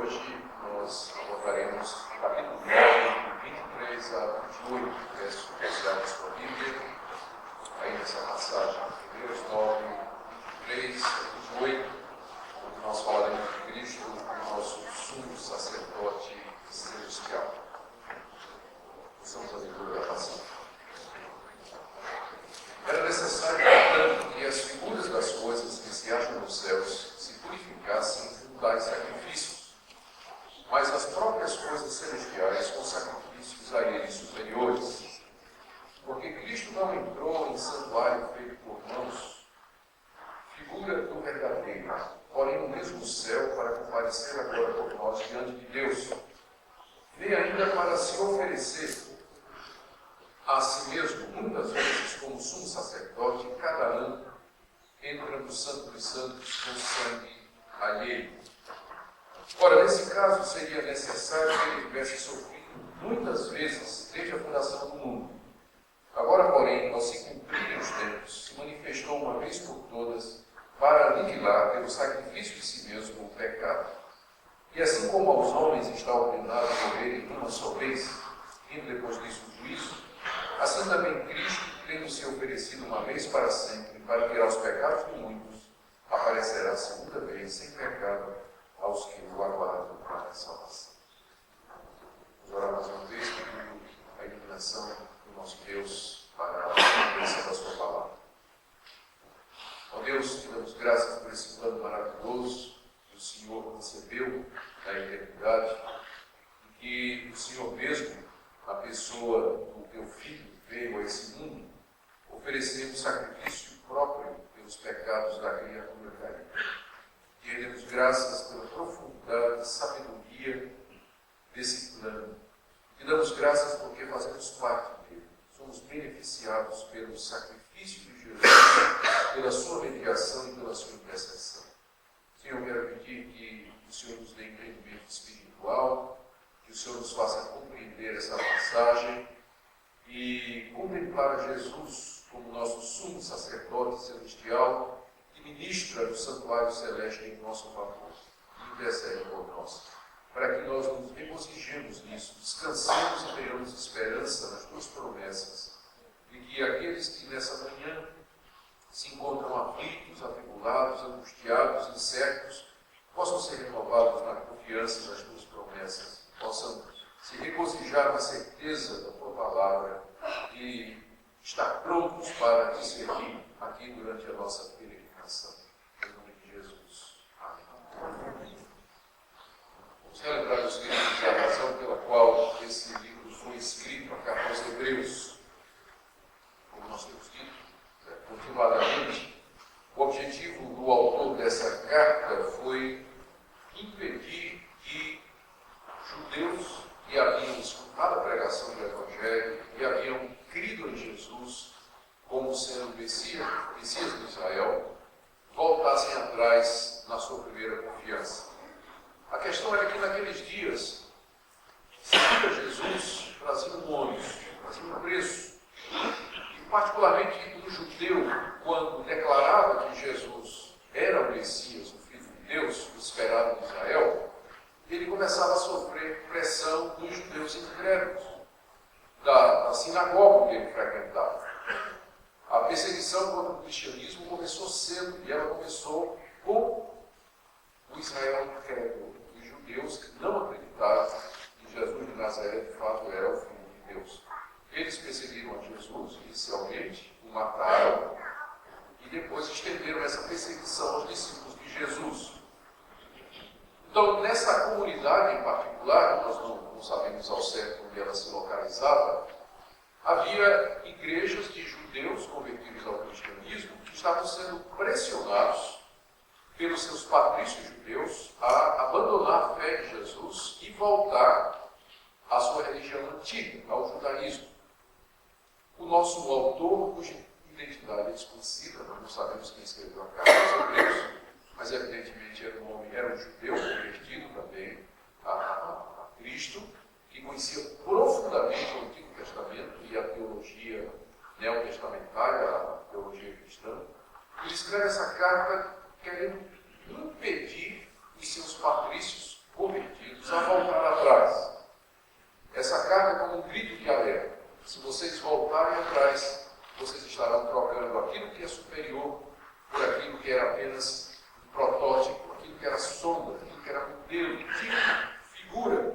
hoje nós abordaremos o capítulo 9, 23 a 28, verso inicial da sua Bíblia, aí nessa passagem, Hebreus 9, 23 a 28, onde nós falaremos de Cristo, o nosso sumo sacerdote celestial. Estamos a leitura da passagem. Era necessário, portanto, que as figuras das coisas que se acham nos céus se purificassem com tais sacrifícios, mas as próprias coisas celestiais com sacrifícios a eles superiores. Porque Cristo não entrou em santuário feito por mãos, figura do verdadeiro, porém no mesmo céu para comparecer agora por nós diante de Deus, nem ainda para se oferecer a si mesmo, muitas vezes como sumo sacerdote, cada ano entra no Santo dos Santos com sangue alheio. Ora, nesse caso seria necessário que ele tivesse sofrido muitas vezes desde a fundação do mundo. Agora, porém, ao se cumprirem os tempos, se manifestou uma vez por todas para aniquilar pelo sacrifício de si mesmo o pecado. E assim como aos homens está ordenado morrerem uma só vez, indo depois disso o juízo, assim também Cristo, tendo se oferecido uma vez para sempre, para tirar os pecados de muitos, aparecerá a segunda vez, sem pecado, aos que o aguardam para a salvação. Vamos orar mais uma vez, pedindo a iluminação do nosso Deus para a compreensão da sua palavra. Ó Deus, te damos graças por esse plano maravilhoso que o Senhor concebeu na eternidade e que o Senhor mesmo, a pessoa do teu Filho, veio a esse mundo oferecer um sacrifício próprio pelos pecados da criatura caída. E rendemos graças pela profundidade e sabedoria desse plano. E damos graças porque fazemos parte dele. Somos beneficiados pelo sacrifício de Jesus, pela sua mediação e pela sua intercessão. Senhor, eu quero pedir que o Senhor nos dê entendimento espiritual, que o Senhor nos faça compreender essa passagem e contemplar a Jesus como nosso sumo sacerdote celestial que ministra no santuário celeste em nosso favor e intercede por nós, para que nós nos regozijemos nisso, descansemos e tenhamos esperança nas tuas promessas, de que aqueles que nessa manhã se encontram aflitos, atribulados, angustiados, incertos, possam ser renovados na confiança das tuas promessas, possam se regozijar na certeza da tua palavra e estar prontos para te servir aqui durante a nossa peregrinação. Em nome de Jesus. Amém. Vamos relembrar os queridos a razão pela qual esse livro foi escrito, a carta aos Hebreus. Como nós temos dito, continuadamente, o objetivo do autor dessa carta foi impedir que judeus que haviam escutado a pregação do Evangelho e haviam crido em Jesus como sendo Messias de Israel, voltassem atrás na sua primeira confiança. A questão era que naqueles dias, seguir a Jesus trazia um ônus, trazia um preço. E particularmente o judeu, quando declarava que Jesus era o Messias, o Filho de Deus, o esperado de Israel, ele começava a sofrer pressão dos judeus incrédulos, da sinagoga que ele frequentava. A perseguição contra o cristianismo começou cedo, e ela começou com o Israel incrédulo, os judeus que não acreditavam que Jesus de Nazaré de fato era o Filho de Deus. Eles perseguiram a Jesus inicialmente, o mataram, e depois estenderam essa perseguição aos discípulos de Jesus. Então, nessa comunidade em particular, nós não sabemos ao certo onde ela se localizava, havia igrejas de judeus convertidos ao cristianismo que estavam sendo pressionados pelos seus patrícios judeus a abandonar a fé de Jesus e voltar à sua religião antiga, ao judaísmo. O nosso autor, cuja identidade é desconhecida, nós não sabemos quem escreveu a carta aos Hebreus, mas evidentemente era um judeu convertido também a Cristo, que conhecia profundamente o Antigo Testamento e a teologia neotestamentária, a teologia cristã. Ele escreve essa carta querendo impedir os seus patrícios convertidos filhos a voltar atrás. Essa carta é como um grito de alerta. Se vocês voltarem atrás, vocês estarão trocando aquilo que é superior por aquilo que era apenas um protótipo, aquilo que era sombra, aquilo que era modelo, tipo, figura.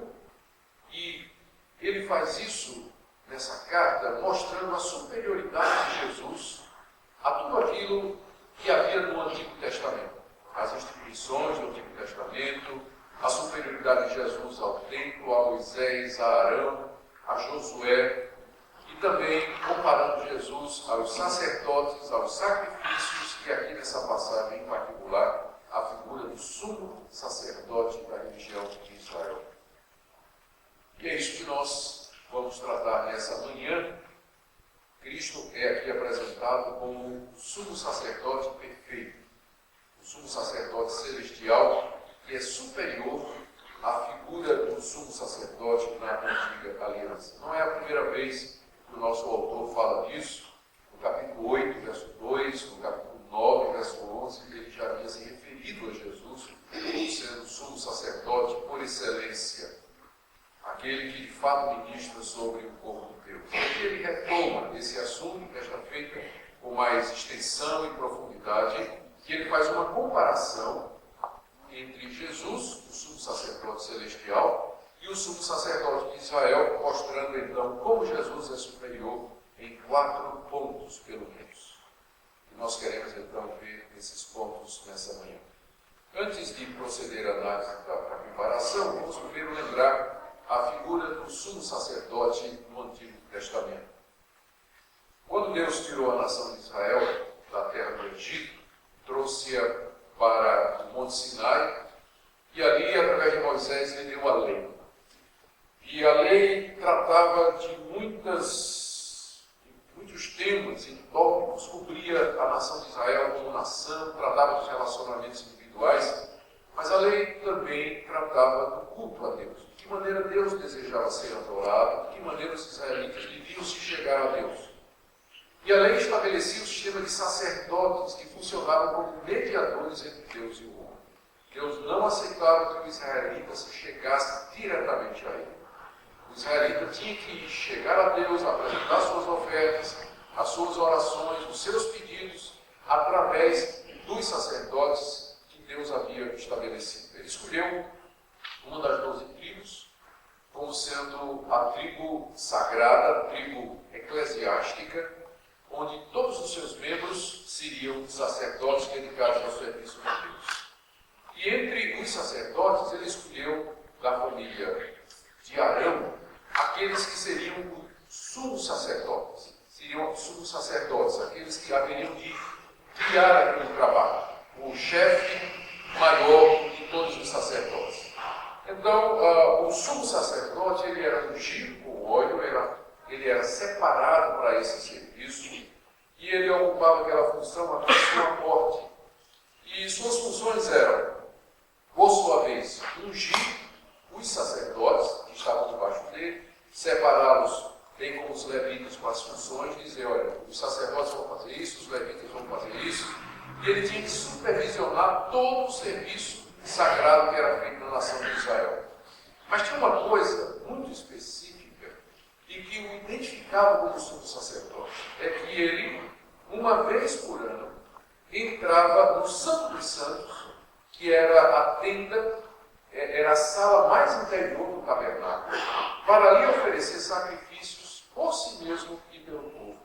E ele faz isso nessa carta mostrando a superioridade de Jesus a tudo aquilo que havia no Antigo Testamento. As instituições do Antigo Testamento, a superioridade de Jesus ao templo, a Moisés, a Arão, a Josué, e também comparando Jesus aos sacerdotes, aos sacrifícios, e aqui nessa passagem em particular, a figura do sumo sacerdote da religião de Israel. E é isso que nós vamos tratar nessa manhã. Cristo é aqui apresentado como o sumo sacerdote perfeito, o sumo sacerdote celestial, que é superior à figura do sumo sacerdote na antiga aliança. Não é a primeira vez que o nosso autor fala disso. No capítulo 8, verso 2, no capítulo 9, verso 11, ele já havia se referido a Jesus como sendo o sumo sacerdote por excelência, aquele que de fato ministra sobre o povo de Deus. E ele retoma esse assunto, desta feita com mais extensão e profundidade, que ele faz uma comparação entre Jesus, o sumo sacerdote celestial, e o sumo sacerdote de Israel, mostrando então como Jesus é superior em 4 pontos, pelo menos. E nós queremos então ver esses pontos nessa manhã. Antes de proceder à análise da comparação, vamos primeiro lembrar a figura do sumo sacerdote no Antigo Testamento. Quando Deus tirou a nação de Israel da terra do Egito, trouxe-a para o Monte Sinai, e ali, através de Moisés, ele deu a lei. E a lei tratava de muitos temas e tópicos, cobria a nação de Israel como nação, tratava dos relacionamentos individuais, mas a lei também tratava do culto a Deus. De que maneira Deus desejava ser adorado, de que maneira os israelitas deviam se chegar a Deus. E a lei estabelecia o sistema de sacerdotes que funcionavam como mediadores entre Deus e o homem. Deus não aceitava que o israelita se chegasse diretamente a ele. O israelita tinha que chegar a Deus, apresentar suas ofertas, as suas orações, os seus pedidos, através dos sacerdotes que Deus havia estabelecido. Ele escolheu uma das 12 tribos como sendo a tribo sagrada, a tribo eclesiástica, onde todos os seus membros seriam sacerdotes dedicados ao serviço de Deus. E entre os sacerdotes, ele escolheu da família de Arão aqueles que seriam os sumos sacerdotes. Seriam os sumos sacerdotes, aqueles que haveriam de criar aquele trabalho. O chefe maior de todos os sacerdotes. Então, o sumo sacerdote, ele era ungido com óleo, ele era separado para esse serviço, e ele ocupava aquela função até sua morte. E suas funções eram, por sua vez, ungir os sacerdotes que estavam debaixo dele, separá-los, bem como os levitas, com as funções, dizer, olha, os sacerdotes vão fazer isso, os levitas vão fazer isso, e ele tinha que supervisionar todo o serviço sagrado que era feito na nação de Israel. Mas tinha uma coisa muito específica e que o identificava como sumo sacerdote, é que ele, uma vez por ano, entrava no Santo dos Santos, que era a tenda, era a sala mais interior do tabernáculo, para ali oferecer sacrifícios por si mesmo e pelo povo.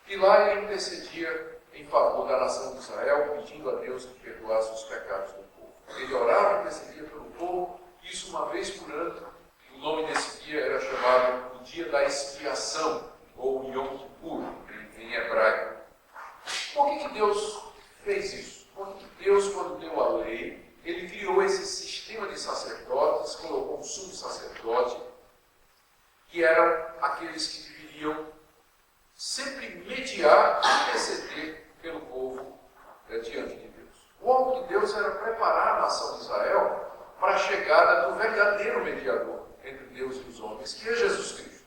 E lá ele intercedia em favor da nação de Israel, pedindo a Deus que perdoasse os pecados do povo. Ele orava e intercedia pelo povo, isso uma vez por ano. O nome desse dia era chamado o Dia da Expiação, ou Yom Kippur, em hebraico. Por que Deus fez isso? Porque Deus, quando deu a lei, ele criou esse sistema de sacerdotes, colocou um sumo sacerdote, que eram aqueles que deveriam sempre mediar e interceder pelo povo diante de Deus. O alvo de Deus era preparar a nação de Israel para a chegada do verdadeiro mediador entre Deus e os homens, que é Jesus Cristo.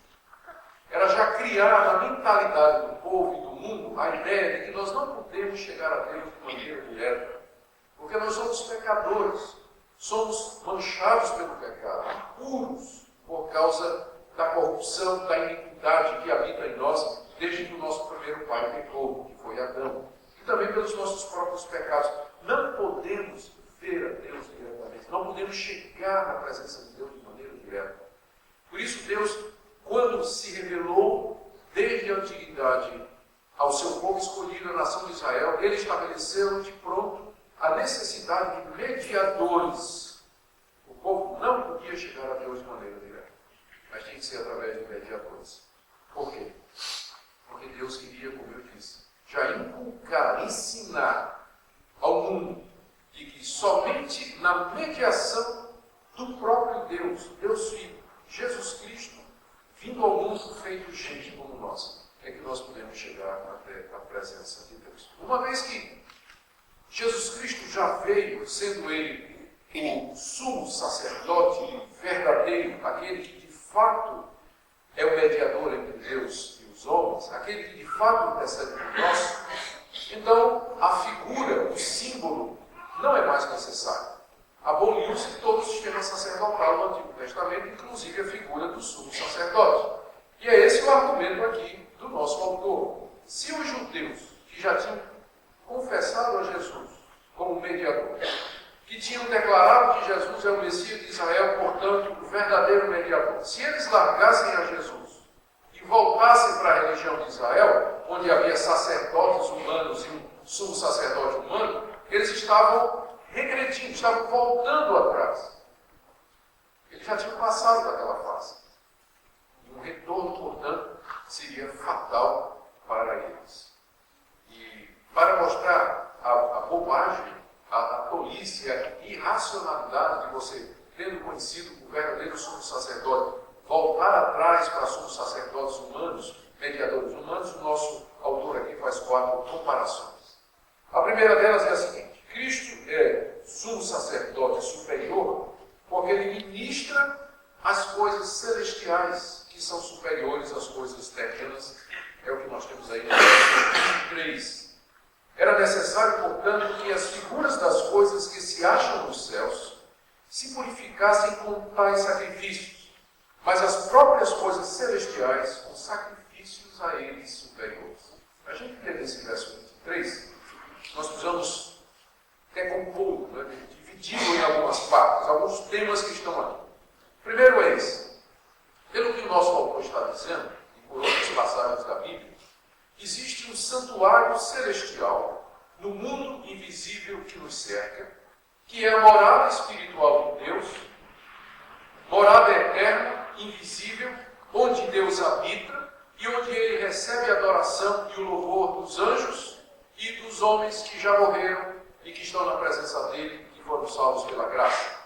Era já criar na mentalidade do povo e do mundo a ideia de que nós não podemos chegar a Deus de maneira direta, porque nós somos pecadores, somos manchados pelo pecado. impuros por causa da corrupção, da iniquidade que habita em nós desde que o nosso primeiro pai pecou, que foi Adão. E também pelos nossos próprios pecados. Não podemos ver a Deus diretamente. Não podemos chegar na presença de Deus de maneira direta. Por isso Deus, quando se revelou desde a antiguidade ao seu povo escolhido, a nação de Israel, ele estabeleceu de pronto a necessidade de mediadores. O povo não podia chegar a Deus de maneira direta, mas tinha que ser através de mediadores. Por quê? Porque Deus queria, como eu disse, já inculcar, ensinar ao mundo de que somente na mediação do próprio Deus, Deus Filho, Jesus Cristo, vindo ao mundo feito gente como nós, é que nós podemos chegar até a presença de Deus. Uma vez que Jesus Cristo já veio, sendo ele o sumo sacerdote verdadeiro, aquele que de fato é o mediador entre Deus e os homens, aquele que de fato intercede por nós, então a figura, o símbolo, não é mais necessário. Aboliu-se todo o sistema sacerdotal do Antigo Testamento, inclusive a figura do sumo sacerdote. E é esse o argumento aqui do nosso autor. Se os judeus, que já tinham confessado a Jesus como mediador, que tinham declarado que Jesus é o Messias de Israel, portanto, o verdadeiro mediador, se eles largassem a Jesus e voltassem para a religião de Israel, onde havia sacerdotes humanos e um sumo sacerdote humano, eles estavam regredindo, estavam voltando atrás. Eles já tinham passado daquela fase. E um retorno, portanto, seria fatal para eles. E para mostrar a bobagem, a tolice, a irracionalidade de você, tendo conhecido o verdadeiro sumo sacerdote, voltar atrás para sumos sacerdotes humanos, mediadores humanos, o nosso autor aqui faz 4 comparações. A primeira delas é a seguinte: Cristo é sumo sacerdote superior porque ele ministra as coisas celestiais que são superiores às coisas terrenas. É o que nós temos aí no versículo 3. Era necessário, portanto, que as figuras das coisas que se acham nos céus se purificassem com tais sacrifícios, mas as próprias coisas celestiais com sacrifícios a eles superiores. A gente entender esse verso 23, nós precisamos decompor, dividi-lo em algumas partes, alguns temas que estão aqui. Primeiro é esse. Pelo que o nosso autor está dizendo, e por outras passagens da Bíblia, existe um santuário celestial no mundo invisível que nos cerca, que é a morada espiritual de Deus, morada eterna, invisível, onde Deus habita e onde ele recebe a adoração e o louvor dos anjos e dos homens que já morreram e que estão na presença dele e foram salvos pela graça.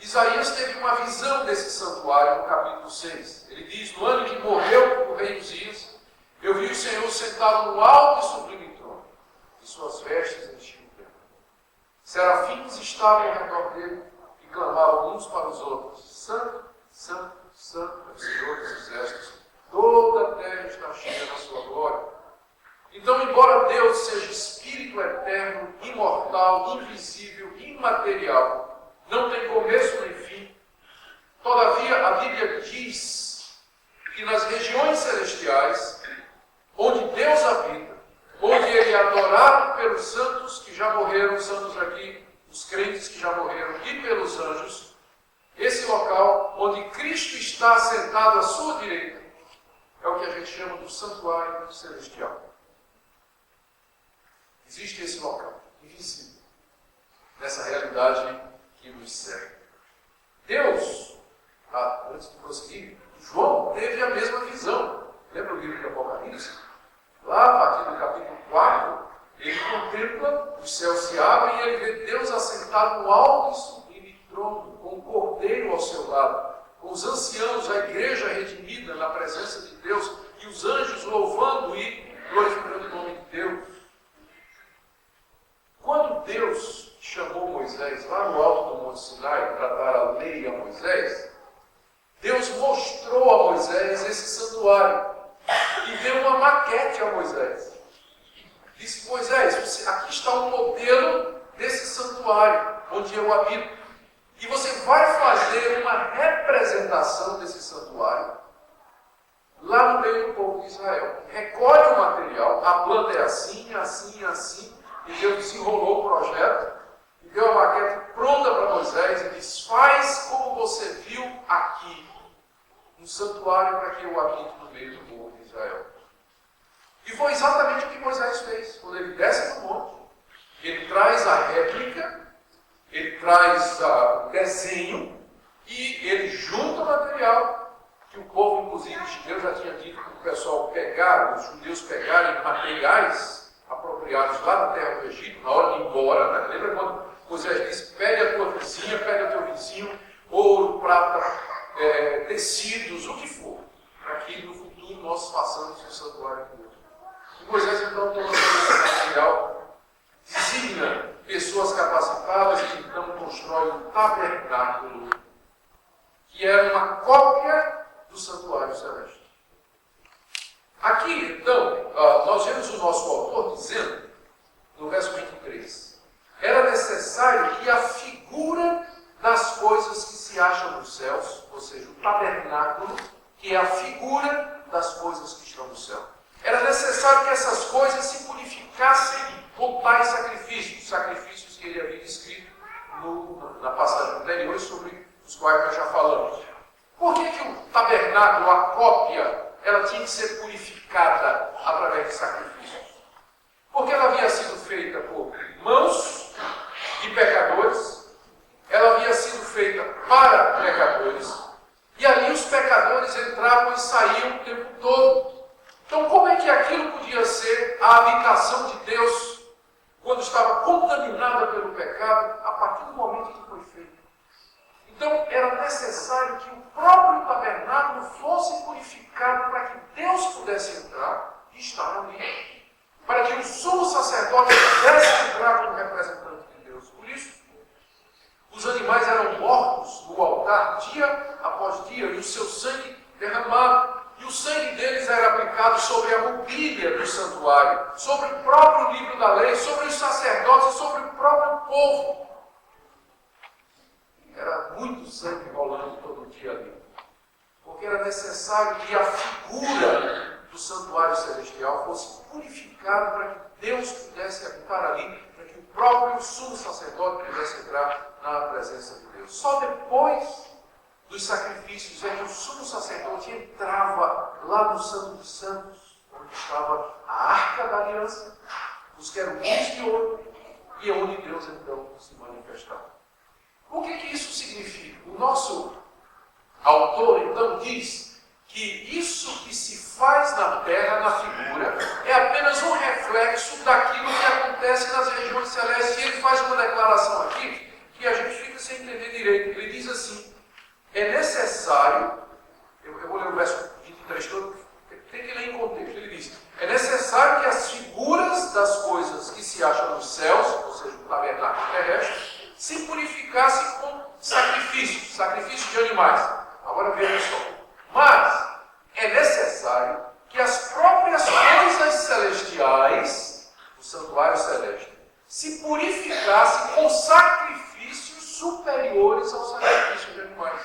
Isaías teve uma visão desse santuário no capítulo 6. Ele diz: no ano que morreu o rei Uzias, eu vi o Senhor sentado no alto e sublime trono, e suas vestes enchiam o templo. Serafins estavam ao redor dele e clamavam uns para os outros: Santo, Santo, Santo é o Senhor dos exércitos, toda a terra está cheia da sua glória. Então, embora Deus seja espírito eterno, imortal, invisível, imaterial, não tem começo nem fim, todavia a Bíblia diz que nas regiões celestiais, onde Deus habita, onde ele é adorado pelos santos que já morreram, santos aqui, os crentes que já morreram, e pelos anjos, esse local onde Cristo está sentado à sua direita, é o que a gente chama do santuário celestial. Existe esse local, invisível, nessa realidade que nos segue. Deus, antes de prosseguir, João teve a mesma visão. Lembra o livro de Apocalipse? Lá, a partir do capítulo 4, ele contempla, os céus se abrem e ele vê Deus assentado no alto e sublime trono, com o cordeiro ao seu lado, com os anciãos, a igreja redimida na presença de Deus, e os anjos louvando e glorificando o nome de Deus. Quando Deus chamou Moisés lá no alto do Monte Sinai para dar a lei a Moisés, Deus mostrou a Moisés esse santuário e deu uma maquete a Moisés. Disse: Moisés, aqui está o modelo desse santuário onde eu habito. E você vai fazer uma representação assim, assim, assim. E Deus desenrolou o projeto e deu a maquete pronta para Moisés e disse: faz como você viu aqui, um santuário para que eu habite no meio do povo de Israel. E foi exatamente o que Moisés fez. Quando ele desce no monte, ele traz a réplica, ele traz o desenho e ele junta o material que o povo, inclusive, Deus já tinha dito que o pessoal pegaram, os judeus pegarem materiais apropriados lá na terra do Egito, na hora de ir embora, né? Lembra quando Moisés disse: pede a tua vizinha, pede ao teu vizinho, ouro, prata, tecidos, o que for, para que no futuro nós façamos o santuário de Deus. E Moisés então toma esse material, designa pessoas capacitadas e então constrói um tabernáculo, que era uma cópia do santuário celeste. Aqui, então, nós vemos o nosso autor dizendo, no verso 23, era necessário que a figura das coisas que se acham nos céus, ou seja, o tabernáculo, que é a figura das coisas que estão no céu, era necessário que essas coisas se purificassem com tais sacrifícios que ele havia descrito na passagem anterior, sobre os quais nós já falamos. Por que o tabernáculo, a cópia, ela tinha que ser purificada através de sacrifícios? Porque ela havia sido feita por mãos de pecadores, ela havia sido feita para pecadores, e ali os pecadores entravam e saíam o tempo todo. Então, como é que aquilo podia ser a habitação de Deus quando estava contaminada pelo pecado a partir do momento que foi feito? Então, era necessário que o próprio tabernáculo fosse purificado para que Deus pudesse entrar e estar ali. Para que o sumo sacerdote pudesse entrar como representante de Deus. Por isso, os animais eram mortos no altar dia após dia e o seu sangue derramado. E o sangue deles era aplicado sobre a mobília do santuário, sobre o próprio livro da lei, sobre os sacerdotes e sobre o próprio povo. Era muito sangue rolando todo dia ali. Porque era necessário que a figura do santuário celestial fosse purificada para que Deus pudesse habitar ali, para que o próprio sumo sacerdote pudesse entrar na presença de Deus. Só depois dos sacrifícios é que o sumo sacerdote entrava lá no Santo dos Santos, onde estava a Arca da Aliança, os querubins de ouro, e é onde Deus então se manifestava. O que isso significa? O nosso autor então diz que isso que se faz na terra, na figura, é apenas um reflexo daquilo que acontece nas regiões celestes. E ele faz uma declaração aqui que a gente fica sem entender direito. Ele diz assim: é necessário, eu vou ler o verso 23 todo, tem que ler em contexto. Ele diz: é necessário que as figuras das coisas que se acham nos céus, ou seja, o tabernáculo terrestre, se purificassem com sacrifícios de animais. Agora veja só. Mas é necessário que as próprias coisas celestiais, o santuário celeste, se purificassem com sacrifícios superiores ao sacrifício de animais.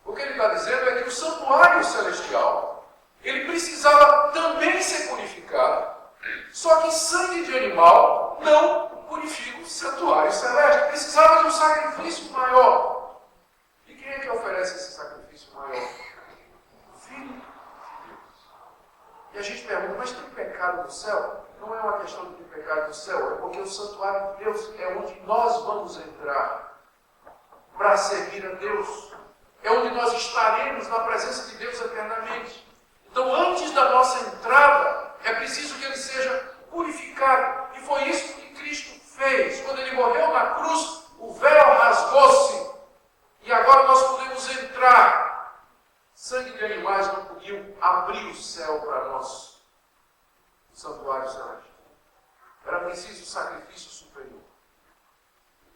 O que ele está dizendo é que o santuário celestial, ele precisava também ser purificado, só que sangue de animal não purifica o santuário celeste. Precisava de um sacrifício maior. E quem é que oferece esse sacrifício maior? O Filho de Deus. E a gente pergunta: mas tem pecado no céu? Não é uma questão de ter pecado no céu, é porque o santuário de Deus é onde nós vamos entrar para servir a Deus. É onde nós estaremos na presença de Deus eternamente. Então, antes da nossa entrada, é preciso que ele seja purificado. E foi isso que Cristo fez. Quando ele morreu na cruz, o véu rasgou-se. E agora nós podemos entrar. Sangue de animais não podiam abrir o céu para nós. O santuário celeste. Era preciso sacrifício superior.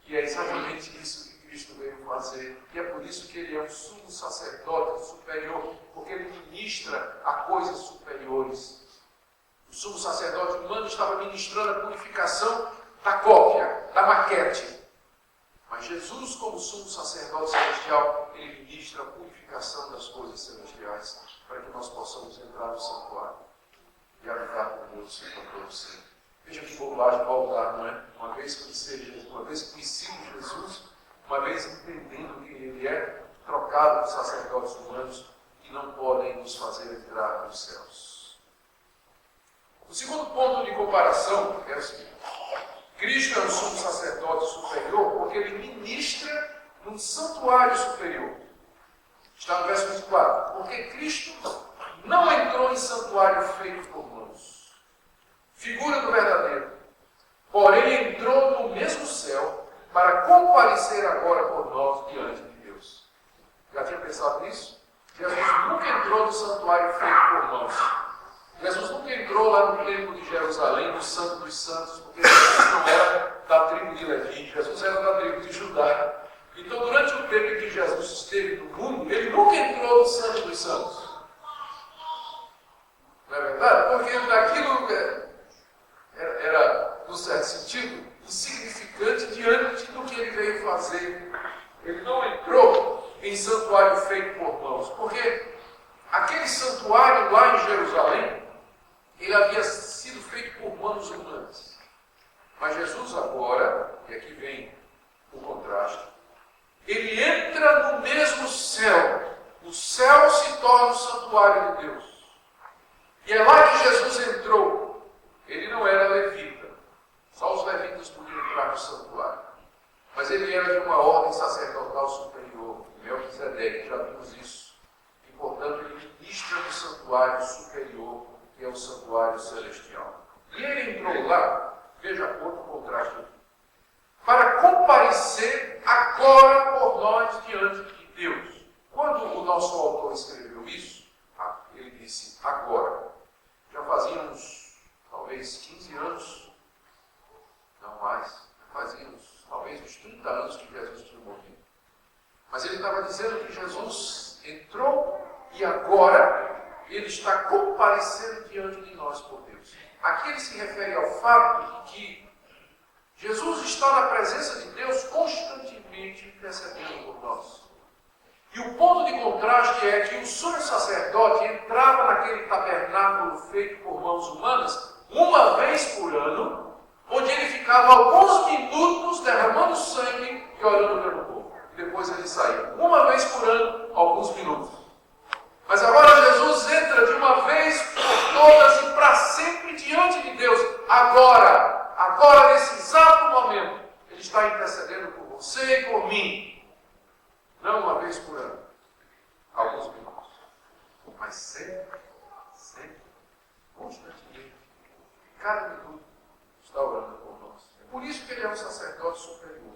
E é exatamente isso que Cristo veio fazer. E é por isso que ele é um sumo sacerdote superior, porque ele ministra a coisas superiores. O sumo sacerdote humano estava ministrando a purificação da cópia, da maquete. Mas Jesus, como sumo sacerdote celestial, ele ministra a purificação das coisas celestiais, para que nós possamos entrar no santuário. e habitar conosco por todo sempre. Veja que bobagem voltar, não é? Uma vez conhecido Jesus, uma vez entendendo que ele é trocado por sacerdotes humanos que não podem nos fazer entrar nos céus. O segundo ponto de comparação é o seguinte: Cristo é um sumo sacerdote superior porque ele ministra num santuário superior. Está no verso 24. Porque Cristo não entrou em santuário feito por mãos, figura do verdadeiro, porém entrou no mesmo céu para comparecer agora por nós diante de Deus. Já tinha pensado nisso? Jesus nunca entrou no santuário feito por mãos. Jesus nunca entrou lá no templo de Jerusalém, no Santo dos Santos, porque Jesus não era da tribo de Levi, Jesus era da tribo de Judá. Então, durante o tempo em que Jesus esteve no mundo, ele nunca entrou no Santo dos Santos. Não é verdade? Porque daquilo era, num certo sentido, insignificante diante do que ele veio fazer. Ele não entrou em santuário feito por mãos, porque aquele santuário lá em Jerusalém, ele havia sido feito por mãos humanas. Mas Jesus agora, e aqui vem o contraste, ele entra no mesmo céu. O céu se torna o santuário de Deus. E é lá que Jesus entrou. Ele não era levita. Só os levitas podiam entrar no santuário. Mas ele era de uma ordem sacerdotal superior, Melquisedeque, já vimos isso. E, portanto, ele ministra no santuário superior, que é o santuário celestial. E ele entrou lá, veja outro contraste aqui, para comparecer agora por nós diante de Deus. Quando o nosso autor escreveu isso, ele disse agora. Já fazia talvez 15 anos, não mais, talvez uns 30 anos que Jesus tinha morrido. Mas ele estava dizendo que Jesus entrou e agora ele está comparecendo diante de nós por Deus. Aqui ele se refere ao fato de que Jesus está na presença de Deus constantemente intercedendo por nós. E o ponto de contraste é que o sumo sacerdote entrava naquele tabernáculo feito por mãos humanas uma vez por ano, onde ele ficava alguns minutos derramando sangue e orando pelo povo. Depois ele saía. Uma vez por ano, alguns minutos. Mas agora Jesus entra de uma vez por todas e para sempre diante de Deus. Agora nesse exato momento, ele está intercedendo por você e por mim. Não uma vez por ano, alguns minutos, mas sempre, constantemente, cada minuto está orando por nós. É por isso que ele é um sacerdote superior.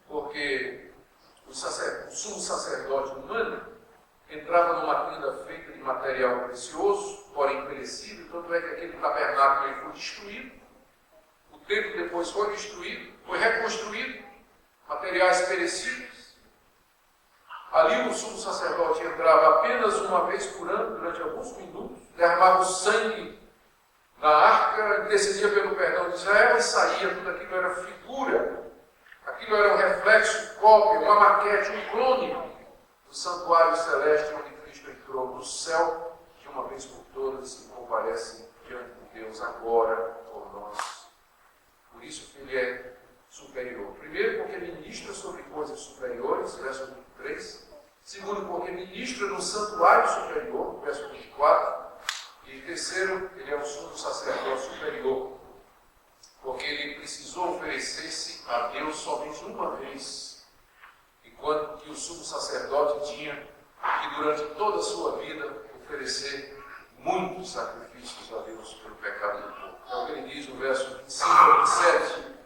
Porque o sumo sacerdote humano entrava numa tenda feita de material precioso, porém perecível, tanto é que aquele tabernáculo foi destruído, o templo depois foi destruído, foi reconstruído, materiais perecíveis. Ali o sumo sacerdote entrava apenas uma vez por ano, durante alguns minutos, derramava o sangue na arca, intercedia pelo perdão de Israel e saía. Tudo aquilo era figura, aquilo era um reflexo, cópia, uma maquete, um clone do santuário celeste onde Cristo entrou no céu, de uma vez por todas e comparece diante de Deus agora por nós. Por isso que ele é superior. Primeiro, porque ministra sobre coisas superiores, verso 23. Segundo, porque ministra no santuário superior, verso 24. E terceiro, ele é o sumo sacerdote superior, porque ele precisou oferecer-se a Deus somente uma vez, enquanto que o sumo sacerdote tinha que, durante toda a sua vida, oferecer muitos sacrifícios a Deus pelo pecado do povo. É o que ele diz no verso 25 a 27.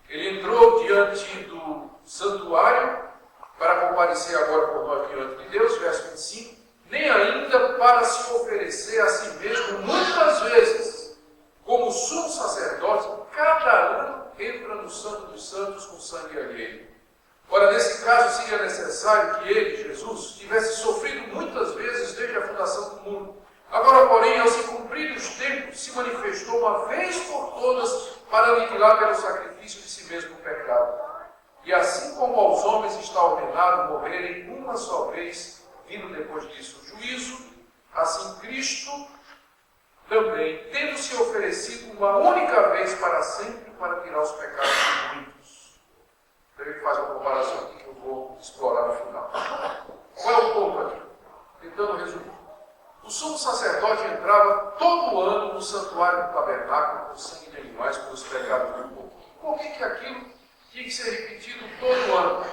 Ele entrou diante do santuário para comparecer agora por nós diante de Deus, verso 25, nem ainda para se oferecer a si mesmo muitas vezes, como sumo sacerdote, cada ano entra no Santo dos Santos com sangue alheio. Ora, nesse caso seria necessário que ele, Jesus, tivesse sofrido muitas vezes desde a fundação do mundo. Agora, porém, ao se cumprir os tempos, se manifestou uma vez por todas para aniquilar pelo sacrifício de si mesmo o pecado. E assim como aos homens está ordenado morrerem uma só vez, vindo depois disso o juízo, assim Cristo também, tendo se oferecido uma única vez para sempre para tirar os pecados de muitos. Então ele faz uma comparação aqui que eu vou explorar no final. Qual é o ponto aqui? Tentando resumir. O sumo sacerdote entrava todo ano no santuário do tabernáculo com sangue de animais pelos pecados do povo. Por que aquilo tinha que ser repetido todo ano?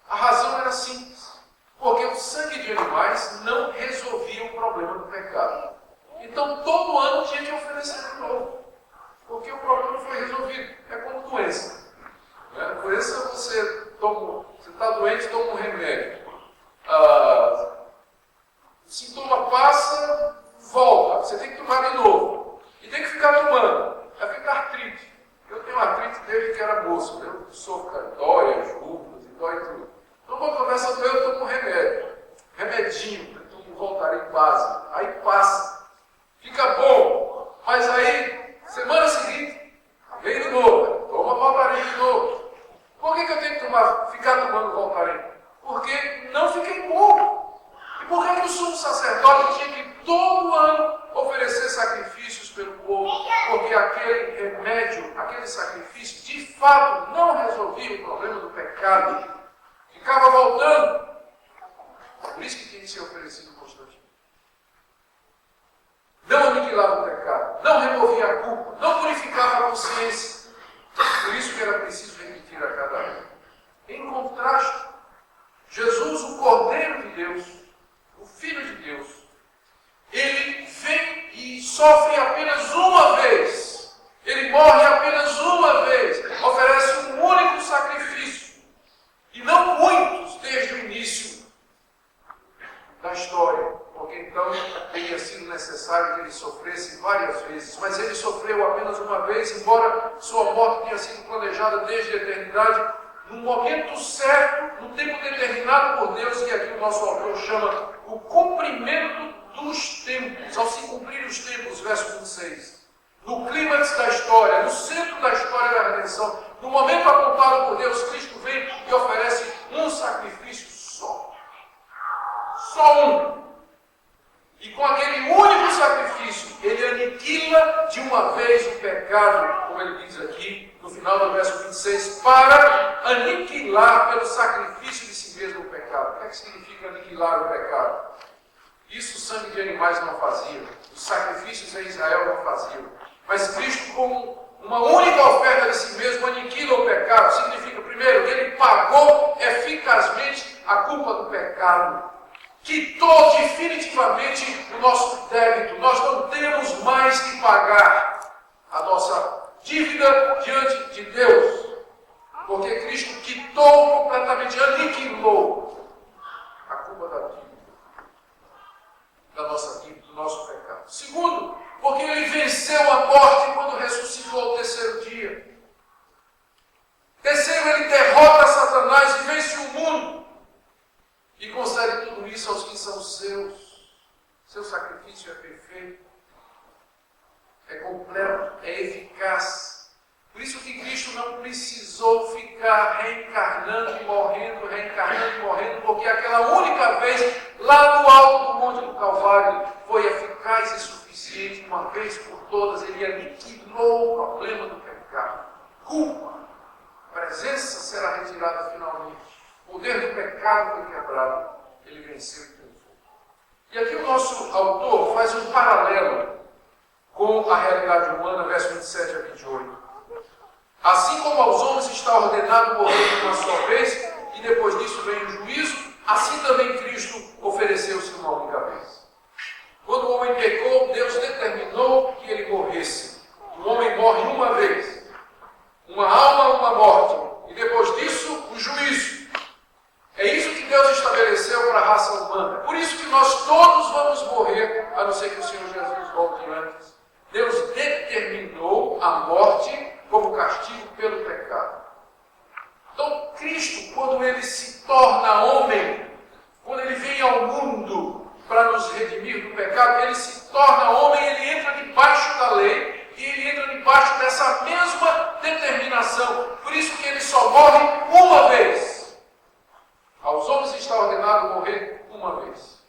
A razão era simples. Porque o sangue de animais não resolvia o problema do pecado. Então todo ano tinha que oferecer de novo. Porque o problema não foi resolvido. É como doença. Né? Doença você está doente, toma um remédio. O sintoma passa, volta. Você tem que tomar de novo. E tem que ficar tomando. Aí fica artrite. Eu tenho artrite desde que era moço. Eu sofro, dói as juntas, dói tudo. Então quando começa a doer, eu tomo um remédio. Remedinho, então voltarei em base. Aí passa. Fica bom. Mas aí, semana seguinte, vem de novo. Toma voltarei de novo. Por que eu tenho que ficar tomando voltarei? Porque não fiquei bom. E por que o sumo sacerdote tinha que todo ano oferecer sacrifícios pelo povo? Porque aquele remédio, aquele sacrifício, de fato, não resolvia o problema do pecado. Ficava voltando. Por isso que tinha que ser oferecido constantemente. Não aniquilava o pecado, não removia a culpa, não purificava a consciência. Por isso que era preciso repetir a cada ano. Em contraste, Jesus, o Cordeiro de Deus, o Filho de Deus, ele vem e sofre apenas uma vez. Ele morre apenas uma vez. Oferece um único sacrifício. E não muitos desde o início da história. Porque então teria sido necessário que ele sofresse várias vezes. Mas ele sofreu apenas uma vez, embora sua morte tenha sido planejada desde a eternidade, no momento certo, no tempo determinado por Deus, que aqui o nosso autor chama o cumprimento dos tempos, ao se cumprir os tempos, verso 26. No clímax da história, no centro da história da redenção, no momento apontado por Deus, Cristo vem e oferece um sacrifício só. Só um. E com aquele único sacrifício, ele aniquila de uma vez o pecado, como ele diz aqui, no final do verso 26, para aniquilar pelo sacrifício de si mesmo o pecado. O que significa aniquilar o pecado? Isso o sangue de animais não fazia, os sacrifícios em Israel não faziam. Mas Cristo, como uma única oferta de si mesmo, aniquila o pecado. Significa, primeiro, que ele pagou eficazmente a culpa do pecado. Quitou definitivamente o nosso débito. Nós não temos mais que pagar a nossa dívida diante de Deus. Porque Cristo quitou completamente, aniquilou a culpa da dívida. Da nossa dívida, do nosso pecado. Segundo, porque ele venceu a morte quando ressuscitou ao terceiro dia. Terceiro, ele derrota Satanás e vence o mundo. E concede tudo isso aos que são seus. Seu sacrifício é perfeito, é completo, é eficaz. Por isso que Cristo não precisou ficar reencarnando e morrendo, porque aquela única vez, lá no alto do Monte do Calvário, foi eficaz e suficiente, uma vez por todas. Ele aniquilou o problema do pecado. Culpa, presença será retirada finalmente. O poder do pecado foi quebrado. Ele venceu e triunfou. E aqui o nosso autor faz um paralelo com a realidade humana, verso 27 a 28. Assim como aos homens está ordenado morrer de uma só vez, e depois disso vem o juízo, assim também Cristo ofereceu-se uma única vez. Quando o homem pecou, Deus determinou que ele morresse. O homem morre uma vez. Uma alma, uma morte. E depois disso, o juízo. É isso que Deus estabeleceu para a raça humana. Por isso que nós todos vamos morrer, a não ser que o Senhor Jesus volte antes. Deus determinou a morte como castigo pelo pecado. Então, Cristo, quando ele se torna homem, quando ele vem ao mundo para nos redimir do pecado, ele se torna homem, ele entra debaixo da lei e ele entra debaixo dessa mesma determinação. Por isso que ele só morre uma vez. Aos homens está ordenado morrer uma vez.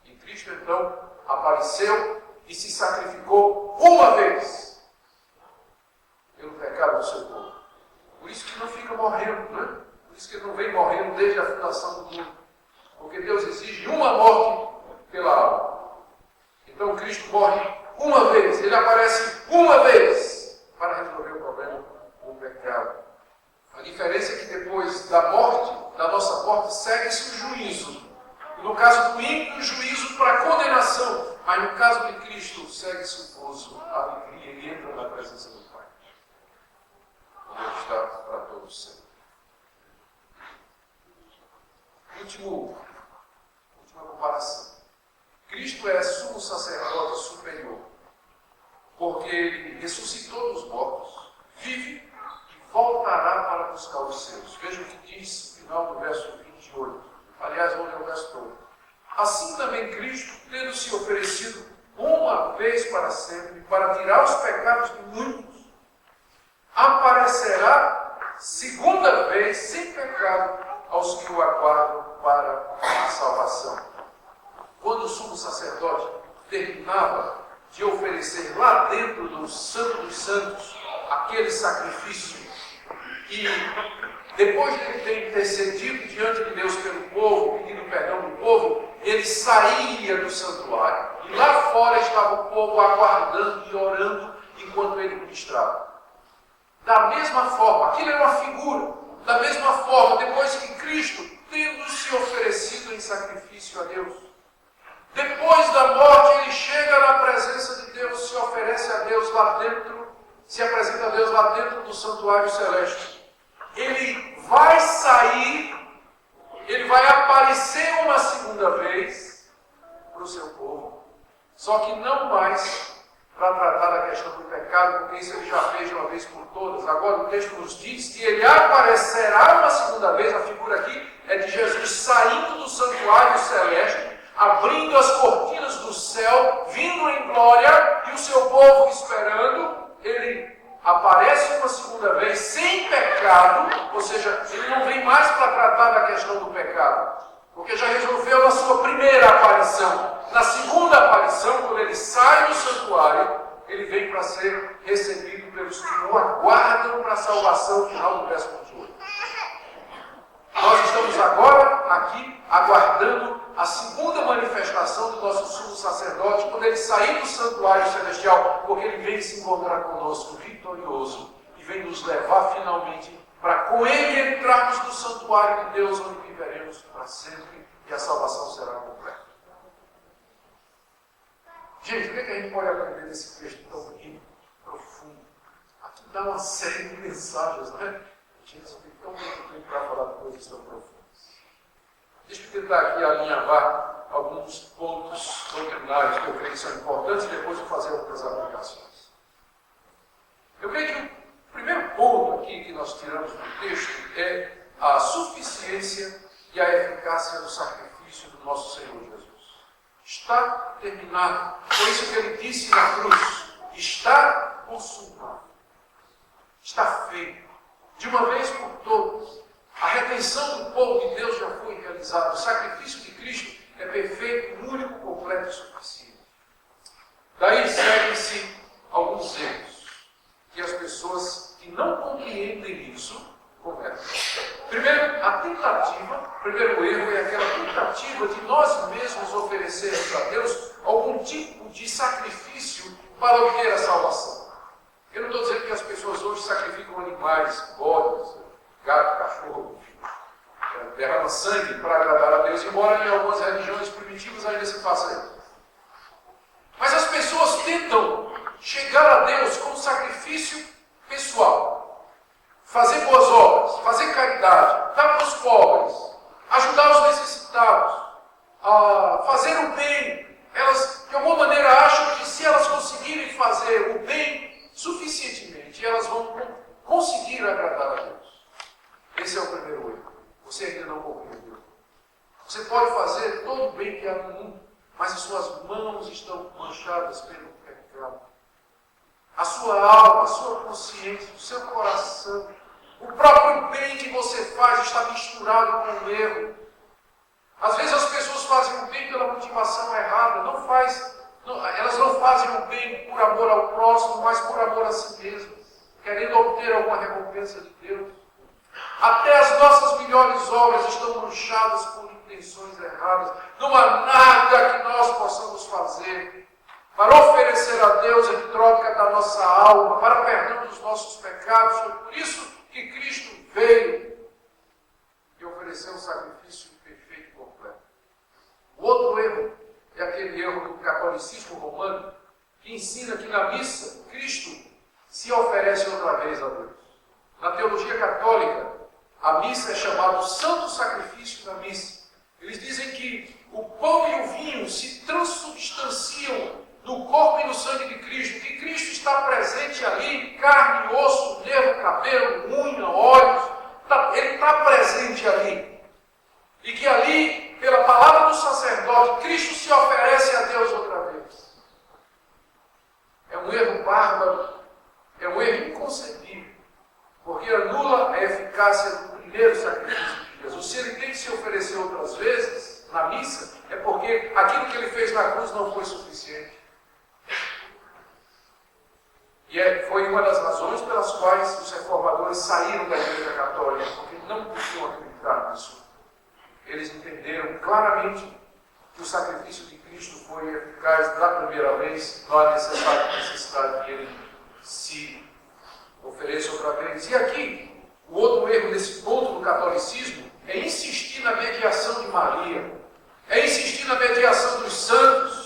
E Cristo, então, apareceu e se sacrificou uma vez pelo pecado do seu povo. Por isso que não fica morrendo, né? Por isso que ele não vem morrendo desde a fundação do mundo. Porque Deus exige uma morte pela alma. Então Cristo morre uma vez, ele aparece uma vez para resolver o problema do pecado. A diferença é que depois da morte, da nossa morte, segue-se o juízo. No caso do ímpio, o juízo para condenação. Mas no caso de Cristo, segue-se o gozo, a alegria, ele entra na presença do Pai. Onde ele está para todos sempre. Última comparação. Cristo é sumo sacerdote superior, porque ele ressuscitou dos mortos, vive e voltará para buscar os seus. Veja o que diz no final do verso 28. Aliás, vou ler o verso todo. Assim também Cristo, tendo se oferecido uma vez para sempre, para tirar os pecados de muitos, aparecerá segunda vez, sem pecado, aos que o aguardam para a salvação. Quando o sumo sacerdote terminava de oferecer lá dentro do Santo dos Santos aquele sacrifício, e depois de ele ter intercedido diante de Deus pelo povo, pedindo perdão do povo, ele saía do santuário. E lá fora estava o povo aguardando e orando enquanto ele ministrava. Da mesma forma, aquilo era uma figura. Da mesma forma, depois que Cristo, tendo se oferecido em sacrifício a Deus, depois da morte, ele chega na presença de Deus, se oferece a Deus lá dentro, se apresenta a Deus lá dentro do santuário celeste. Ele vai sair, ele vai aparecer uma segunda vez para o seu povo. Só que não mais para tratar da questão do pecado, porque isso ele já fez de uma vez por todas. Agora o texto nos diz que ele aparecerá uma segunda vez. A figura aqui é de Jesus saindo do santuário celeste, abrindo as cortinas do céu, vindo em glória, e o seu povo esperando. Ele aparece uma segunda vez sem pecado, ou seja, ele não vem mais para tratar da questão do pecado, porque já resolveu na sua primeira aparição. Na segunda aparição, quando ele sai do santuário, ele vem para ser recebido pelos que o aguardam para a salvação final do verso 28. Nós estamos agora aqui aguardando a segunda manifestação do nosso sumo sacerdote, quando ele sair do santuário celestial, porque ele vem se encontrar conosco vitorioso e vem nos levar finalmente para com ele entrarmos no santuário de Deus, onde viveremos para sempre e a salvação será completa. Gente, o que a gente pode aprender desse texto tão bonito, profundo? Aqui dá uma série de mensagens, não é? Gente, isso tem tão muito tempo para falar de coisas tão profundas. Deixa eu tentar aqui alinhavar alguns pontos doutrinários que eu creio que são importantes e depois eu fazer algumas aplicações. Eu creio que o primeiro ponto aqui que nós tiramos do texto é a suficiência e a eficácia do sacrifício do nosso Senhor Jesus. Está terminado. Foi isso que ele disse na cruz. Está consumado. Está feito. De uma vez por todas. A redenção do povo de Deus já foi realizada. O sacrifício de Cristo é perfeito, único, completo e suficiente. Daí seguem-se alguns erros que as pessoas que não compreendem isso cometem. Primeiro, a tentativa, o primeiro erro é aquela tentativa de nós mesmos oferecermos a Deus algum tipo de sacrifício para obter a salvação. Eu não estou dizendo que as pessoas hoje sacrificam animais, bodes, gato, cachorro, derrama sangue para agradar a Deus, embora em algumas religiões primitivas ainda se faça isso. Mas as pessoas tentam chegar a Deus com um sacrifício pessoal. Fazer boas obras, fazer caridade, dar para os pobres, ajudar os necessitados, fazer o bem. Elas, de alguma maneira, acham que se elas conseguirem fazer o bem suficientemente, elas vão conseguir agradar a Deus. Esse é o primeiro erro. Você ainda não compreendeu. Você pode fazer todo o bem que há no mundo, mas as suas mãos estão manchadas pelo pecado. A sua alma, a sua consciência, o seu coração, o próprio bem que você faz está misturado com o erro. Às vezes as pessoas fazem o bem pela motivação errada, não faz Elas não fazem o bem por amor ao próximo, mas por amor a si mesmas, querendo obter alguma recompensa de Deus. Até as nossas melhores obras estão manchadas por intenções erradas. Não há nada que nós possamos fazer para oferecer a Deus em troca da nossa alma, para perdão dos nossos pecados. Foi por isso que Cristo veio e ofereceu um sacrifício perfeito e completo. O outro erro é aquele erro do catolicismo romano, que ensina que na missa Cristo se oferece outra vez a Deus. Na teologia católica, a missa é chamada o santo sacrifício da missa. Eles dizem que o pão e o vinho se transubstanciam no corpo e no sangue de Cristo, que Cristo está presente ali, carne, osso, nervo, cabelo, unha, olhos, ele está presente ali. E que ali, pela palavra do sacerdote, Cristo se oferece a Deus outra vez. É um erro bárbaro, é um erro inconcebível, porque anula a eficácia do primeiro sacrifício de Jesus. Se ele tem que se oferecer outras vezes na missa, é porque aquilo que ele fez na cruz não foi suficiente. E foi uma das razões pelas quais os reformadores saíram da Igreja Católica, porque não podiam acreditar nisso. Eles entenderam claramente que o sacrifício de Cristo foi eficaz da primeira vez, não há necessidade que ele se ofereça outra vez. E aqui, o outro erro nesse ponto do catolicismo é insistir na mediação de Maria, é insistir na mediação dos santos.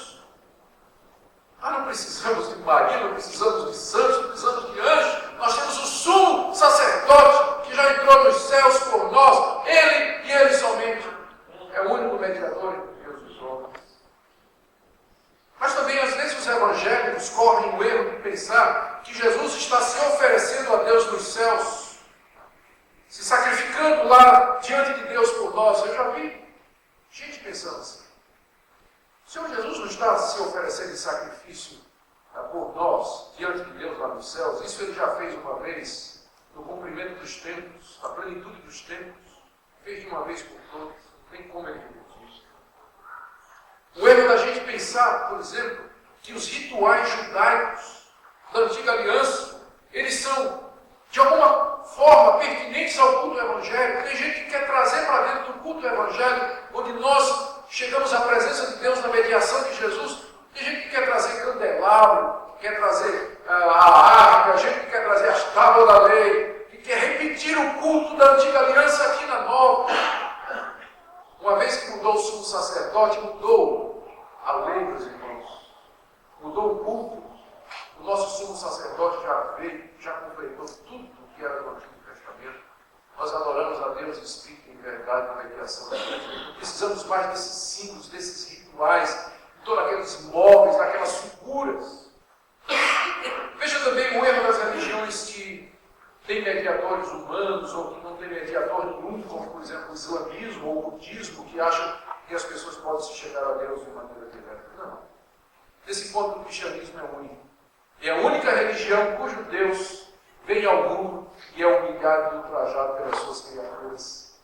Nós não precisamos de Maria, não precisamos de santos, não precisamos de anjos. Nós temos o sumo sacerdote que já entrou nos céus por nós. Ele e ele somente é o único mediador entre Deus e os homens. Mas também, às vezes, os evangélicos correm o erro de pensar que Jesus está se oferecendo a Deus nos céus, se sacrificando lá diante de Deus por nós. Eu já vi gente pensando assim. O Senhor Jesus não está se oferecendo em sacrifício por nós, diante de Deus lá nos céus. Isso ele já fez uma vez, no cumprimento dos tempos, na plenitude dos tempos. Fez de uma vez por todas. Não tem como ele repetir isso. O erro da gente pensar, por exemplo, que os rituais judaicos da antiga aliança, eles são, de alguma forma, pertinentes ao culto evangélico. Tem gente que quer trazer para dentro do culto evangélico, onde nós chegamos à presença de Deus na mediação de Jesus. Tem gente que quer trazer candelabro, quer trazer a arca, gente que quer trazer as tábuas da lei, que quer repetir o culto da antiga aliança aqui na nova. Uma vez que mudou o sumo sacerdote, mudou a lei, meus irmãos. Mudou o culto. O nosso sumo sacerdote já veio, já completou tudo o que era do Antigo Testamento. Nós adoramos a Deus em espírito e em verdade na mediação da igreja. Não precisamos mais desses símbolos, desses rituais, de todos aqueles móveis, daquelas figuras. Veja também o erro das religiões que têm mediadores humanos ou que não têm mediador nenhum, como por exemplo o islamismo ou o budismo, que acham que as pessoas podem se chegar a Deus de maneira direta. Não. Nesse ponto, o cristianismo é único. É a única religião cujo Deus vem ao mundo e é humilhado e ultrajado pelas suas criaturas.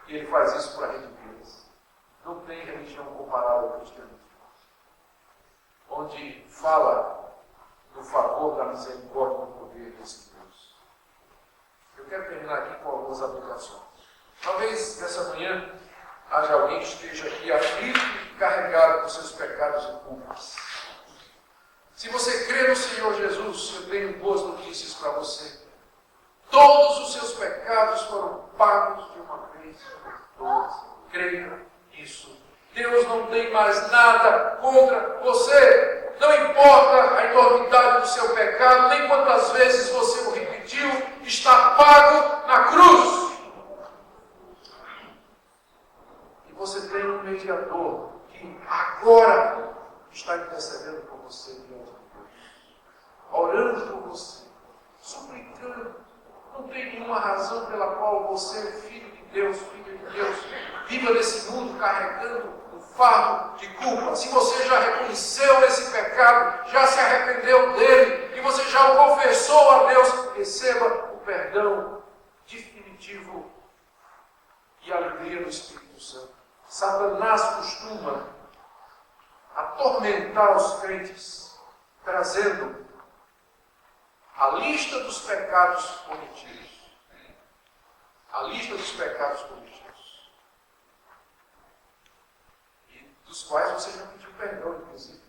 E ele faz isso para redimi-las. Não tem religião comparada ao cristianismo, onde fala do favor, da misericórdia e do poder desse Deus. Eu quero terminar aqui com algumas aplicações. Talvez nessa manhã haja alguém que esteja aqui aflito e carregado com seus pecados e culpas. Se você crê no Senhor Jesus, eu tenho boas notícias para você. Todos os seus pecados foram pagos de uma vez por todas. Creia nisso. Deus não tem mais nada contra você. Não importa a enormidade do seu pecado, nem quantas vezes você o repetiu, está pago na cruz. E você tem um mediador que agora está intercedendo por você diante de Deus, orando por você, suplicando. Não tem nenhuma razão pela qual você, filho de Deus, filha de Deus, viva nesse mundo carregando um fardo de culpa. Se você já reconheceu esse pecado, já se arrependeu dele e você já o confessou a Deus, receba o perdão definitivo e a alegria do Espírito Santo. Satanás costuma atormentar os crentes, trazendo a lista dos pecados cometidos. A lista dos pecados cometidos. E dos quais você já pediu perdão, inclusive.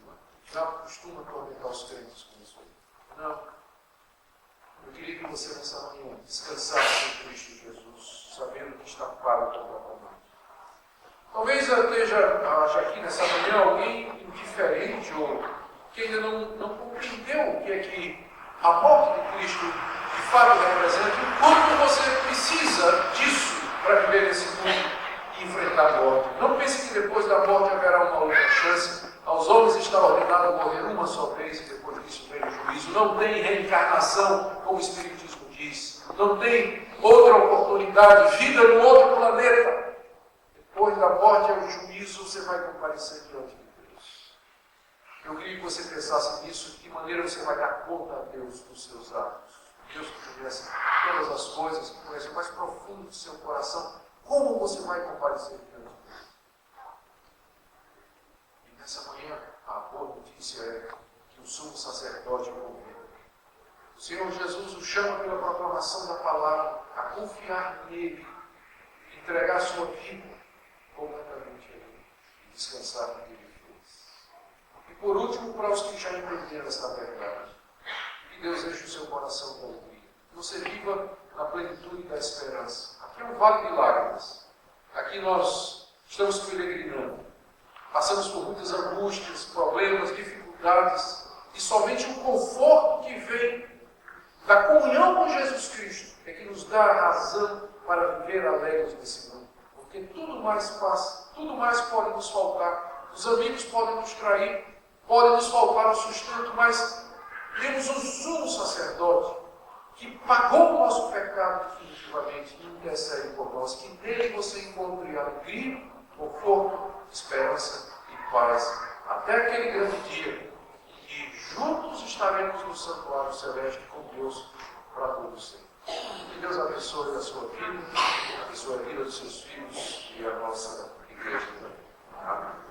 Já costuma atormentar os crentes com isso aí. Não. Eu queria que você nessa manhã descansasse em Cristo Jesus, sabendo que está pago completamente. Talvez haja aqui nessa manhã alguém indiferente ou que ainda não compreendeu o que é que a morte de Cristo de fato representa e o quanto você precisa disso para viver nesse mundo e enfrentar a morte. Não pense que depois da morte haverá uma outra chance. Aos homens está ordenado morrer uma só vez e depois disso vem o juízo. Não tem reencarnação, como o Espiritismo diz. Não tem outra oportunidade, vida no outro planeta. Depois da morte é o juízo, você vai comparecer diante de Deus. Eu queria que você pensasse nisso, de que maneira você vai dar conta a Deus dos seus atos. Deus que conhece todas as coisas, que conhece o mais profundo do seu coração. Como você vai comparecer diante de Deus? E nessa manhã, a boa notícia é que o sumo sacerdote convém. O Senhor Jesus o chama pela proclamação da palavra a confiar nele, entregar sua vida completamente a ele e descansar no que ele fez. E por último, para os que já entenderam esta verdade, que Deus enche o seu coração de alegria. Você viva na plenitude da esperança. Aqui é um vale de lágrimas. Aqui nós estamos peregrinando. Passamos por muitas angústias, problemas, dificuldades. E somente o conforto que vem da comunhão com Jesus Cristo é que nos dá a razão para viver alegres nesse mundo. Porque tudo mais passa, tudo mais pode nos faltar. Os amigos podem nos trair, pode nos faltar o sustento, mas temos um sumo sacerdote que pagou o nosso pecado definitivamente e intercede por nós. Que nele você encontre alegria, conforto, esperança e paz. Até aquele grande dia em que juntos estaremos no santuário celeste com Deus para todos sempre. Que Deus abençoe a sua vida, a vida dos seus filhos e a nossa igreja também. Amém.